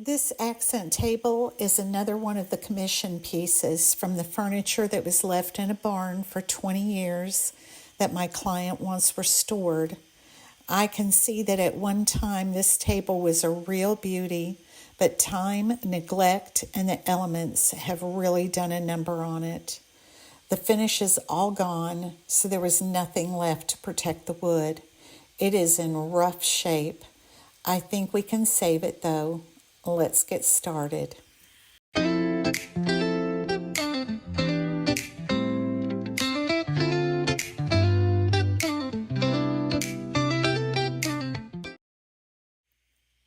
This accent table is another one of the commission pieces from the furniture that was left in a barn for 20 years that my client wants restored. I can see that at one time this table was a real beauty, but time, neglect, and the elements have really done a number on it. The finish is all gone, so there was nothing left to protect the wood. It is in rough shape. I think we can save it though. Let's get started.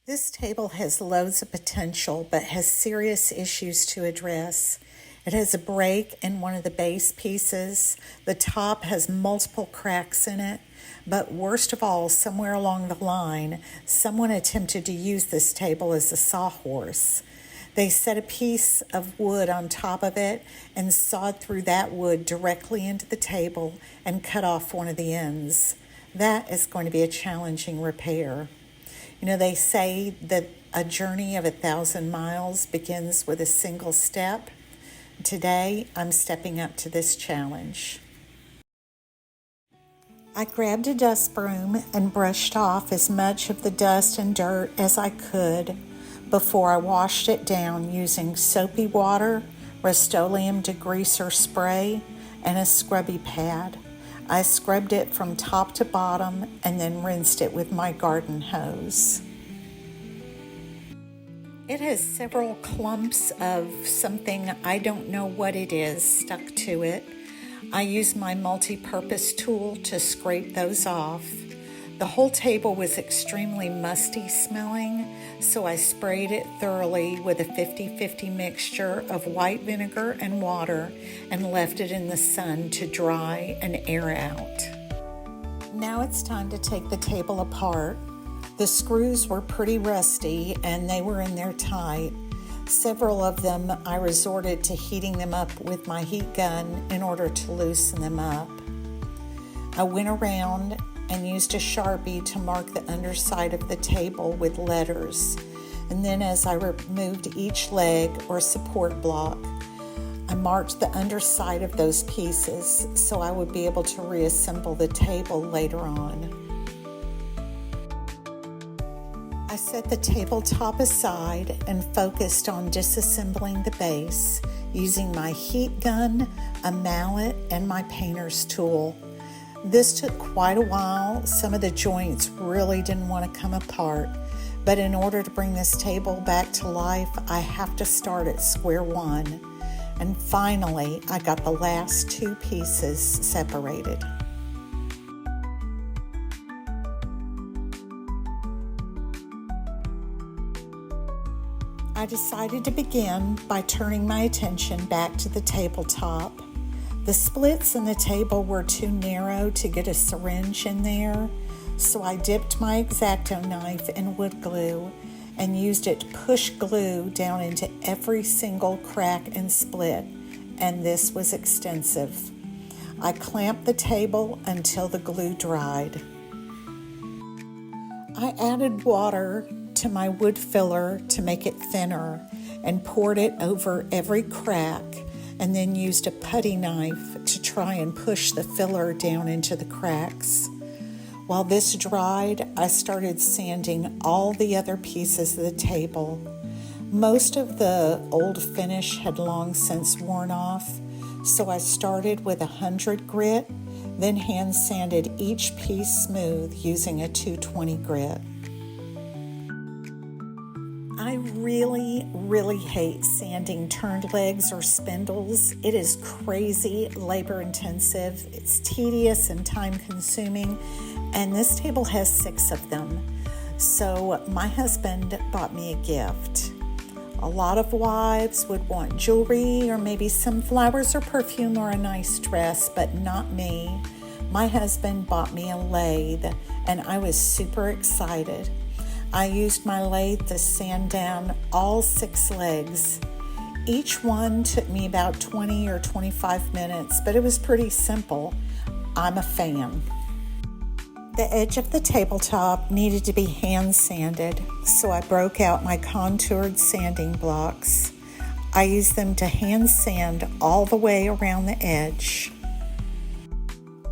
This table has loads of potential, but has serious issues to address. It has a break in one of the base pieces. The top has multiple cracks in it. But worst of all, somewhere along the line, someone attempted to use this table as a sawhorse. They set a piece of wood on top of it and sawed through that wood directly into the table and cut off one of the ends. That is going to be a challenging repair. You know, they say that a journey of 1,000 miles begins with a single step. Today, I'm stepping up to this challenge. I grabbed a dust broom and brushed off as much of the dust and dirt as I could before I washed it down using soapy water, Rust-Oleum degreaser spray, and a scrubby pad. I scrubbed it from top to bottom and then rinsed it with my garden hose. It has several clumps of something, I don't know what it is, stuck to it. I used my multi-purpose tool to scrape those off. The whole table was extremely musty smelling, so I sprayed it thoroughly with a 50-50 mixture of white vinegar and water and left it in the sun to dry and air out. Now it's time to take the table apart. The screws were pretty rusty and they were in there tight. Several of them, I resorted to heating them up with my heat gun in order to loosen them up. I went around and used a Sharpie to mark the underside of the table with letters. And then as I removed each leg or support block, I marked the underside of those pieces so I would be able to reassemble the table later on. I set the tabletop aside and focused on disassembling the base using my heat gun, a mallet, and my painter's tool. This took quite a while. Some of the joints really didn't want to come apart, but in order to bring this table back to life, I have to start at square one. And finally, I got the last two pieces separated. I decided to begin by turning my attention back to the tabletop. The splits in the table were too narrow to get a syringe in there, so I dipped my X-Acto knife in wood glue and used it to push glue down into every single crack and split, and this was extensive. I clamped the table until the glue dried. I added water to my wood filler to make it thinner and poured it over every crack and then used a putty knife to try and push the filler down into the cracks. While this dried, I started sanding all the other pieces of the table. Most of the old finish had long since worn off, so I started with 100 grit, then hand sanded each piece smooth using a 220 grit. I really hate sanding turned legs or spindles. It is crazy labor intensive. It's tedious and time consuming, and this table has 6 of them. So my husband bought me a gift. A lot of wives would want jewelry or maybe some flowers or perfume or a nice dress, but not me. My husband bought me a lathe, and I was super excited. I used my lathe to sand down all 6 legs. Each one took me about 20 or 25 minutes, but it was pretty simple. I'm a fan. The edge of the tabletop needed to be hand sanded, so I broke out my contoured sanding blocks. I used them to hand sand all the way around the edge.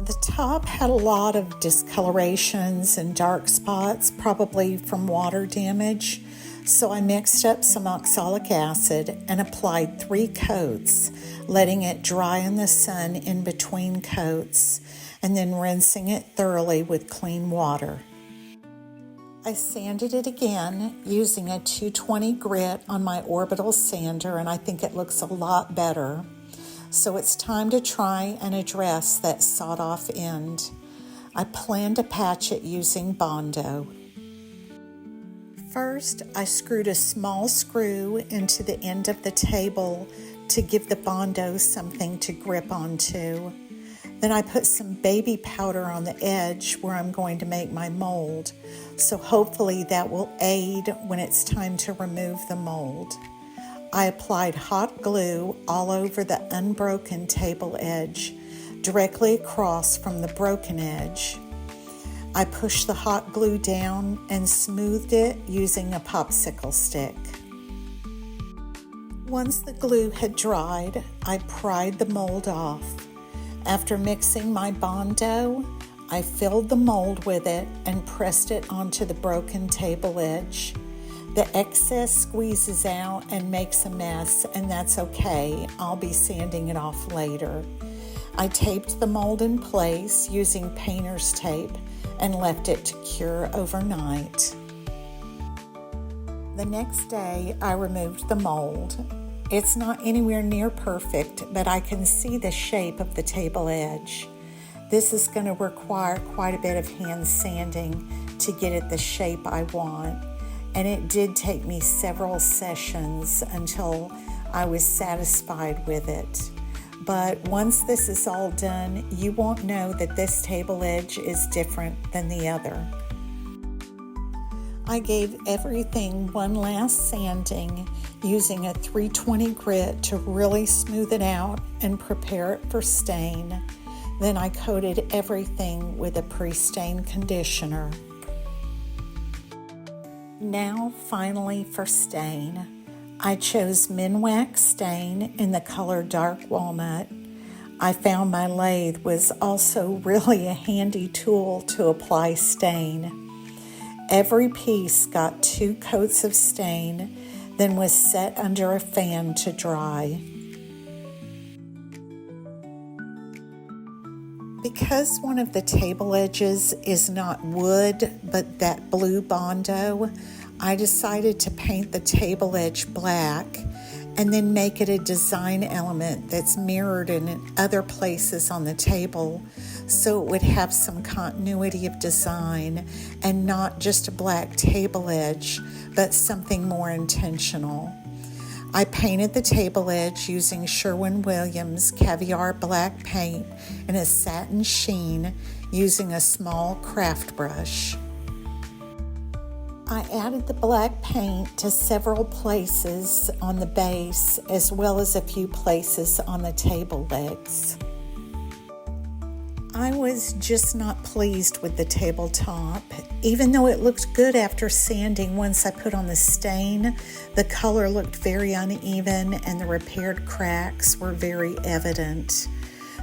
The top had a lot of discolorations and dark spots, probably from water damage, so I mixed up some oxalic acid and applied 3 coats, letting it dry in the sun in between coats, and then rinsing it thoroughly with clean water. I sanded it again using a 220 grit on my orbital sander, and I think it looks a lot better. So it's time to try and address that sawed-off end. I plan to patch it using Bondo. First, I screwed a small screw into the end of the table to give the Bondo something to grip onto. Then I put some baby powder on the edge where I'm going to make my mold, so hopefully that will aid when it's time to remove the mold. I applied hot glue all over the unbroken table edge, directly across from the broken edge. I pushed the hot glue down and smoothed it using a popsicle stick. Once the glue had dried, I pried the mold off. After mixing my Bondo, I filled the mold with it and pressed it onto the broken table edge. The excess squeezes out and makes a mess, and that's okay. I'll be sanding it off later. I taped the mold in place using painter's tape and left it to cure overnight. The next day, I removed the mold. It's not anywhere near perfect, but I can see the shape of the table edge. This is going to require quite a bit of hand sanding to get it the shape I want. And it did take me several sessions until I was satisfied with it. But once this is all done, you won't know that this table edge is different than the other. I gave everything one last sanding using a 320 grit to really smooth it out and prepare it for stain. Then I coated everything with a pre-stain conditioner. Now, finally, for stain. I chose Minwax stain in the color Dark Walnut. I found my lathe was also really a handy tool to apply stain. Every piece got 2 coats of stain, then was set under a fan to dry. Because one of the table edges is not wood, but that blue Bondo, I decided to paint the table edge black and then make it a design element that's mirrored in other places on the table, so it would have some continuity of design and not just a black table edge, but something more intentional. I painted the table edge using Sherwin-Williams Caviar Black paint in a satin sheen using a small craft brush. I added the black paint to several places on the base as well as a few places on the table legs. I was just not pleased with the tabletop. Even though it looked good after sanding, once I put on the stain, the color looked very uneven and the repaired cracks were very evident.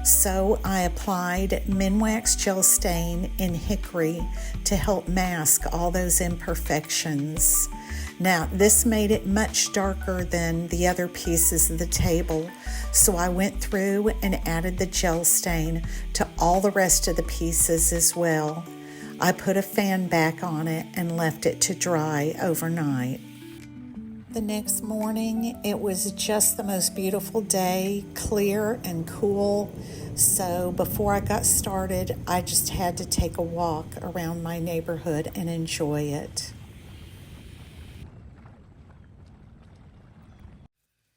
So I applied Minwax gel stain in hickory to help mask all those imperfections. Now, this made it much darker than the other pieces of the table, so I went through and added the gel stain to all the rest of the pieces as well. I put a fan back on it and left it to dry overnight. The next morning, it was just the most beautiful day, clear and cool. So before I got started, I just had to take a walk around my neighborhood and enjoy it.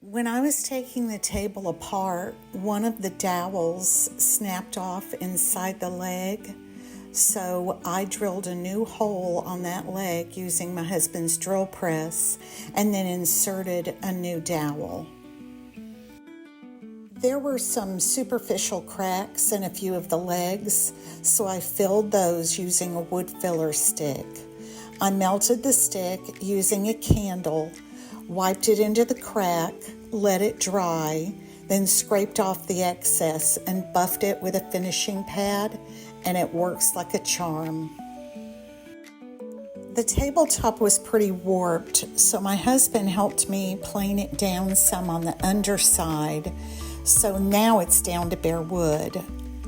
When I was taking the table apart, one of the dowels snapped off inside the leg. So I drilled a new hole on that leg using my husband's drill press and then inserted a new dowel. There were some superficial cracks in a few of the legs, so I filled those using a wood filler stick. I melted the stick using a candle, wiped it into the crack, let it dry, then scraped off the excess and buffed it with a finishing pad, and it works like a charm. The tabletop was pretty warped, so my husband helped me plane it down some on the underside, so now it's down to bare wood.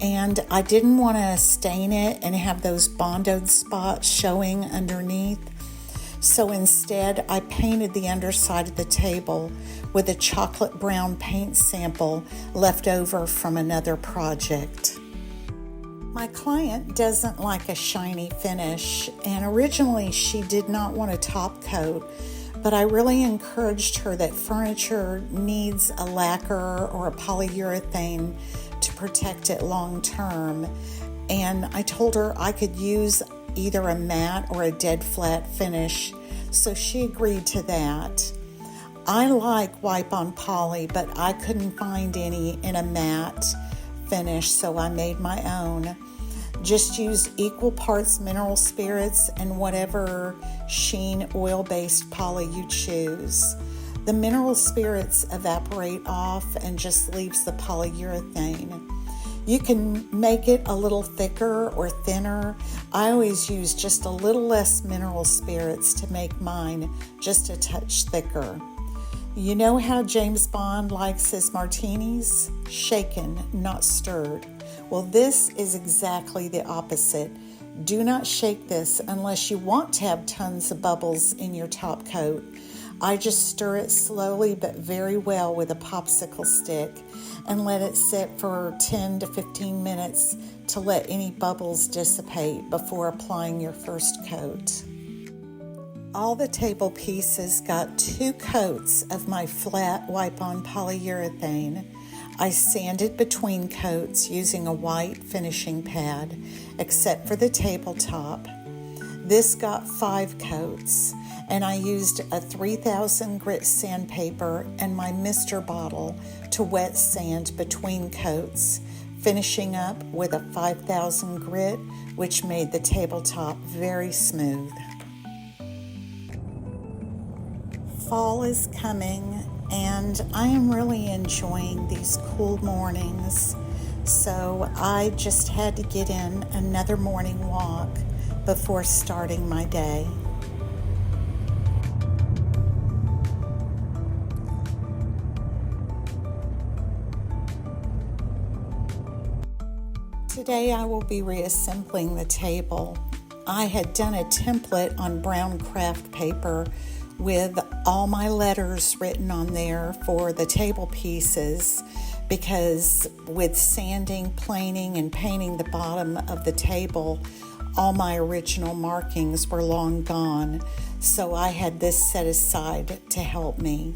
And I didn't want to stain it and have those bondoed spots showing underneath, so instead I painted the underside of the table with a chocolate brown paint sample left over from another project. My client doesn't like a shiny finish, and originally she did not want a top coat, but I really encouraged her that furniture needs a lacquer or a polyurethane to protect it long term, and I told her I could use either a matte or a dead flat finish, so she agreed to that. I like wipe on poly, but I couldn't find any in a matte finish, so I made my own. Just use equal parts mineral spirits and whatever sheen oil-based poly you choose. The mineral spirits evaporate off and just leaves the polyurethane. You can make it a little thicker or thinner. I always use just a little less mineral spirits to make mine just a touch thicker. You know how James Bond likes his martinis? Shaken, not stirred. Well, this is exactly the opposite. Do not shake this unless you want to have tons of bubbles in your top coat. I just stir it slowly but very well with a popsicle stick and let it sit for 10 to 15 minutes to let any bubbles dissipate before applying your first coat. All the table pieces got 2 coats of my flat wipe-on polyurethane. I sanded between coats using a white finishing pad, except for the tabletop. This got 5 coats, and I used a 3000 grit sandpaper and my mister bottle to wet sand between coats, finishing up with a 5000 grit, which made the tabletop very smooth. Fall is coming, and I am really enjoying these cool mornings, so I just had to get in another morning walk before starting my day. Today I will be reassembling the table. I had done a template on brown craft paper with all my letters written on there for the table pieces, because with sanding, planing, and painting the bottom of the table, all my original markings were long gone, so I had this set aside to help me.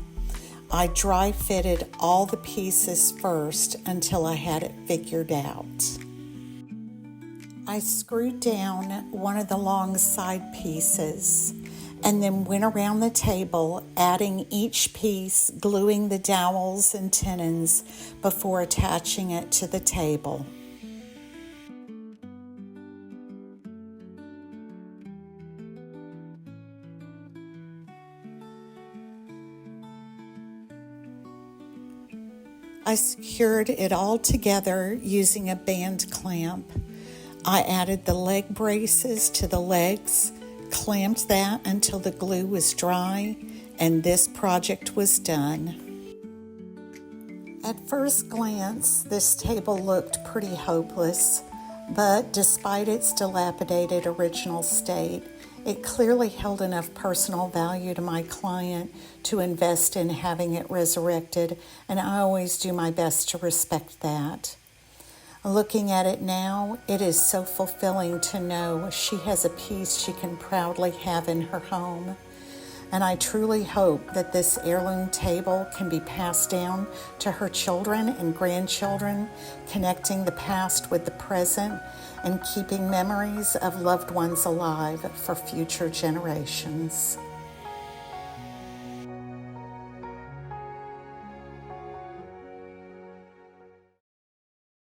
I dry fitted all the pieces first until I had it figured out. I screwed down one of the long side pieces and then went around the table, adding each piece, gluing the dowels and tenons before attaching it to the table. I secured it all together using a band clamp. I added the leg braces to the legs, clamped that until the glue was dry, and this project was done. At first glance, this table looked pretty hopeless, but despite its dilapidated original state, it clearly held enough personal value to my client to invest in having it resurrected, and I always do my best to respect that. Looking at it now, it is so fulfilling to know she has a piece she can proudly have in her home. And I truly hope that this heirloom table can be passed down to her children and grandchildren, connecting the past with the present and keeping memories of loved ones alive for future generations.